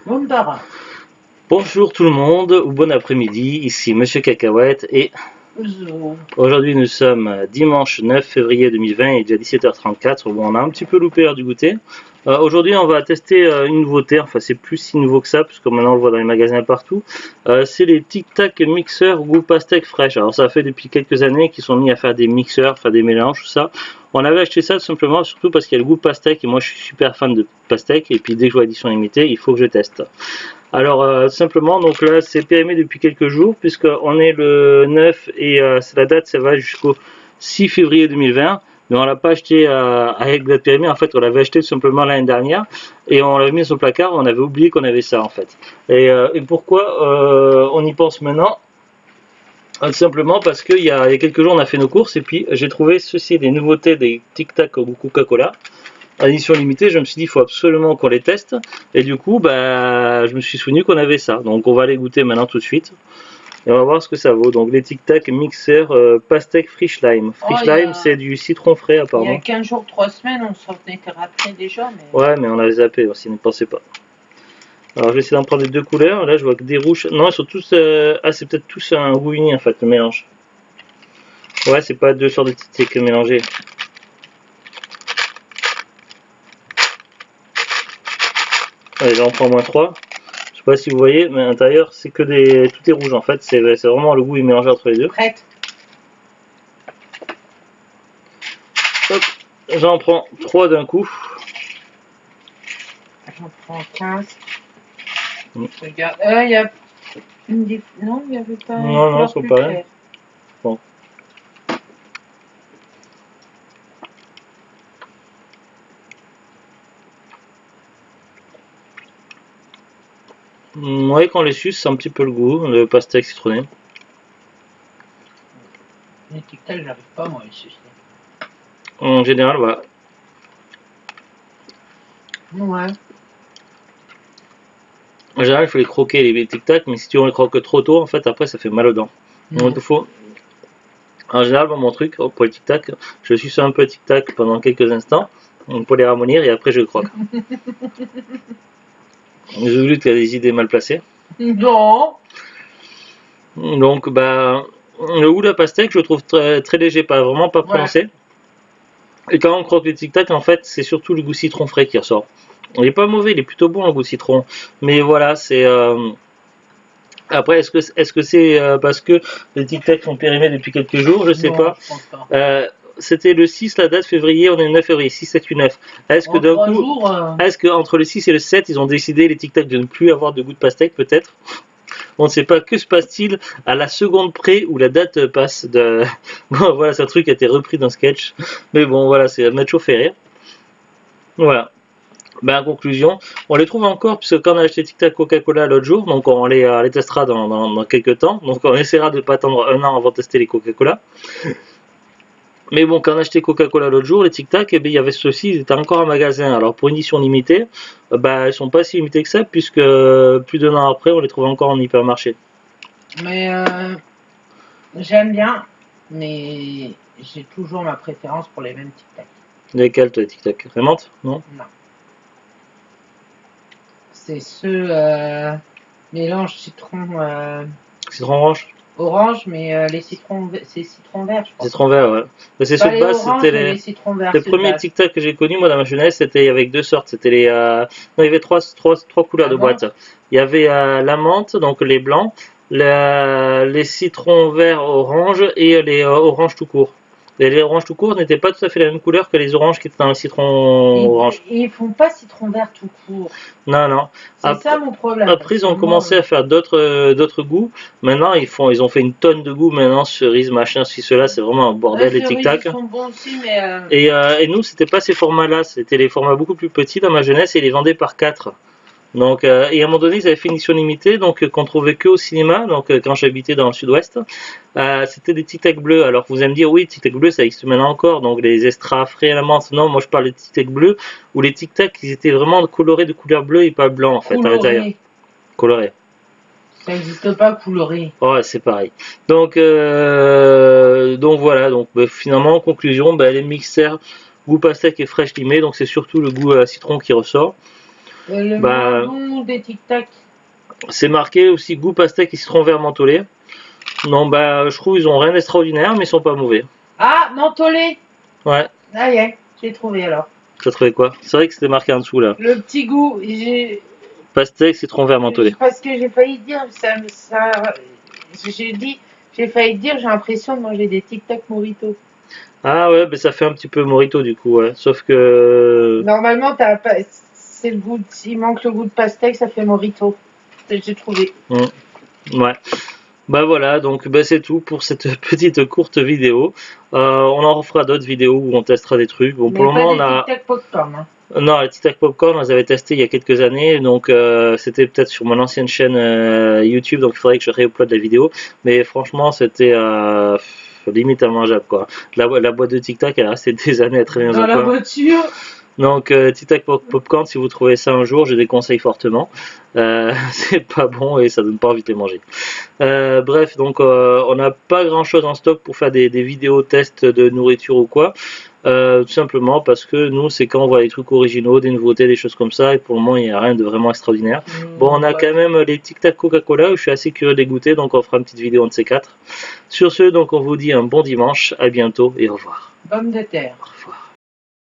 Bonjour. Bonjour tout le monde, ou bon après-midi, ici Monsieur Cacahuète et aujourd'hui nous sommes dimanche 9 février 2020 et déjà 17h34, bon on a un petit peu loupé l'heure du goûter. Aujourd'hui on va tester une nouveauté, enfin c'est plus si nouveau que ça puisque maintenant on le voit dans les magasins partout. C'est les Tic Tac mixeurs goût pastèque fraîche. Alors ça fait depuis quelques années qu'ils sont mis à faire des mixeurs, faire des mélanges, tout ça. On avait acheté ça tout simplement surtout parce qu'il y a le goût pastèque et moi je suis super fan de pastèque et puis dès que je vois édition limitée il faut que je teste. Alors simplement donc là c'est périmé depuis quelques jours puisqu'on est le 9 et la date ça va jusqu'au 6 février 2020, mais on l'a pas acheté avec date périmée, en fait on l'avait acheté tout simplement l'année dernière et on l'avait mis sur le placard, on avait oublié qu'on avait ça en fait. Et pourquoi on y pense maintenant? Tout simplement parce qu'il y a quelques jours on a fait nos courses et puis j'ai trouvé ceci, des nouveautés des Tic Tac au goût Coca-Cola. À édition limitée, je me suis dit il faut absolument qu'on les teste et du coup bah, je me suis souvenu qu'on avait ça, donc on va les goûter maintenant tout de suite et on va voir ce que ça vaut. Donc les Tic Tac mixeur pastèque Frisch Lime. Frisch Lime c'est du citron frais apparemment. Il y a 15 jours, 3 semaines on s'en était rappelé déjà mais... Ouais mais on avait zappé aussi, ne pensez pas. Alors je vais essayer d'en prendre les deux couleurs, là je vois que des rouges, non ils sont tous, ah c'est peut-être tous un goût uni en fait le mélange. Ouais c'est pas deux sortes de Tic Tac mélangées. Allez j'en prends moins 3. Je sais pas si vous voyez, mais à l'intérieur c'est que des. Tout est rouge en fait, c'est vraiment le goût est mélangé entre les deux. Prête. Hop, j'en prends 3 d'un coup. J'en prends 15. Regarde, il y a une non, il n'y avait pas. Non, non, c'est pas pareil. Bon. Ouais, quand on les suce, c'est un petit peu le goût, le pastèque citronné. Les Tic Tac, j'arrive pas moi à les sucer. En général, voilà. Ouais. En général, il faut les croquer les Tic Tac, mais si tu les croques trop tôt, en fait, après ça fait mal aux dents. Donc il faut. En général, mon truc pour les Tic Tac, je suce un peu Tic Tac pendant quelques instants pour les ramollir et après je croque. J'ai vu que tu as des idées mal placées. Non. Donc, bah, le goût de la pastèque, je le trouve très, très léger, vraiment pas prononcé. Ouais. Et quand on croque les Tic Tac, en fait, c'est surtout le goût citron frais qui ressort. Il est pas mauvais, il est plutôt bon le goût citron. Mais voilà, c'est. Après, est-ce que c'est parce que les Tic Tac sont périmés depuis quelques jours? Je sais pas. Je pense pas. C'était le 6, la date février, on est le 9 février, 6, 7, 8, 9. Est-ce que d'un coup, est-ce qu'entre le 6 et le 7, ils ont décidé, les Tic Tac, de ne plus avoir de goût de pastèque, peut-être? On ne sait pas, que se passe-t-il à la seconde près où la date passe de... Bon, voilà, c'est un truc qui a été repris dans Sketch. Mais bon, voilà, ça m'a toujours fait rire. Voilà. Ben, en conclusion, on les trouve encore, puisque quand on a acheté Tic Tac Coca-Cola l'autre jour, donc on les testera dans quelques temps. Donc on essaiera de ne pas attendre un an avant de tester les Coca-Cola. Mais bon, quand on a acheté Coca-Cola l'autre jour, les Tic Tac, eh bien, il y avait ceux-ci, ils étaient encore en magasin. Alors pour une édition limitée, bah, ils sont pas si limités que ça, puisque plus d'un an après, on les trouve encore en hypermarché. Mais j'aime bien, mais j'ai toujours ma préférence pour les mêmes Tic Tac. Lesquels, toi, les Tic Tac? Les menthes? Non. Non. C'est ceux mélange citron. Citron orange? Orange, mais les citrons, c'est citron vert, je crois. Citron vert, ouais. Mais c'est ceux de base, c'était les premiers Tic Tac que j'ai connus, moi, dans ma jeunesse, c'était avec deux sortes. C'était les. Non, il y avait trois couleurs de boîte. Il y avait la menthe, donc les blancs, les citrons verts orange et les oranges tout court. Et les oranges tout court n'étaient pas tout à fait la même couleur que les oranges qui étaient dans le citron orange. Ils font pas citron vert tout court. Non, non. C'est ça mon problème. Après, ils ont commencé à faire d'autres goûts. Maintenant, ils ont fait une tonne de goûts. Maintenant, cerise, machin, cela, c'est vraiment un bordel, les Tic Tac. Ils sont bons aussi, mais et nous, c'était pas ces formats-là. C'était les formats beaucoup plus petits dans ma jeunesse et ils les vendaient par 4. Donc, et à un moment donné, ils avaient fait une édition limitée, donc qu'on trouvait que au cinéma. Donc, quand j'habitais dans le sud-ouest, c'était des Tic Tac bleus. Alors, vous allez me dire, oui, Tic Tac bleus, ça existe maintenant encore. Donc, les extra frais à la menthe. Non, moi, je parle des Tic Tac bleus, où les Tic Tac, ils étaient vraiment colorés de couleur bleue et pas blanc, en fait, à l'intérieur. Coloré. Ça n'existe pas coloré. Ouais, c'est pareil. Donc voilà. Donc, finalement, en conclusion, les mixeurs goût pastèque et fraîche limée. Donc, c'est surtout le goût citron qui ressort. Le Bah, bon des Tic Tac. c'est marqué aussi goût pastèque et citron vert mentholé. Non, bah, je trouve ils ont rien d'extraordinaire, mais ils sont pas mauvais. Ah, mentholé. Ouais, Ah, y est, j'ai trouvé alors. t'as trouvé quoi? C'est vrai que c'était marqué en dessous là. Le petit goût, Pastèque, citron vert mentholé. parce que j'ai failli dire, j'ai failli dire, j'ai l'impression de manger des Tic Tac Morito. Ah ouais, bah, ça fait un petit peu Morito du coup, ouais. Sauf que. Normalement, c'est le goût, il manque le goût de pastèque, ça fait Morito. J'ai trouvé. Ouais. Bah voilà, donc bah, c'est tout pour cette petite courte vidéo. On en refera d'autres vidéos où on testera des trucs. Bon, Mais pour le pas moment, on des a. Tic Tac Popcorn. Hein. Non, les Tic Tac Popcorn, on les avait testés il y a quelques années, donc c'était peut-être sur mon ancienne chaîne YouTube, donc il faudrait que je réuploade la vidéo. Mais franchement, c'était limite immangeable quoi. La boîte de Tic Tac, elle est restée des années à traîner dans Dans un la coin. voiture. Donc Tic Tac Popcorn, si vous trouvez ça un jour, je déconseille fortement. C'est pas bon et ça donne pas envie de les manger. Bref, donc on n'a pas grand chose en stock pour faire des vidéos tests de nourriture ou quoi. Tout simplement parce que nous, c'est quand on voit des trucs originaux, des nouveautés, des choses comme ça, et pour le moment, il n'y a rien de vraiment extraordinaire. Bon, on a quand même les Tic Tac Coca-Cola, où je suis assez curieux de les goûter, donc on fera une petite vidéo de ces quatre. Sur ce, donc on vous dit un bon dimanche, à bientôt et au revoir. Pomme de terre. Au revoir.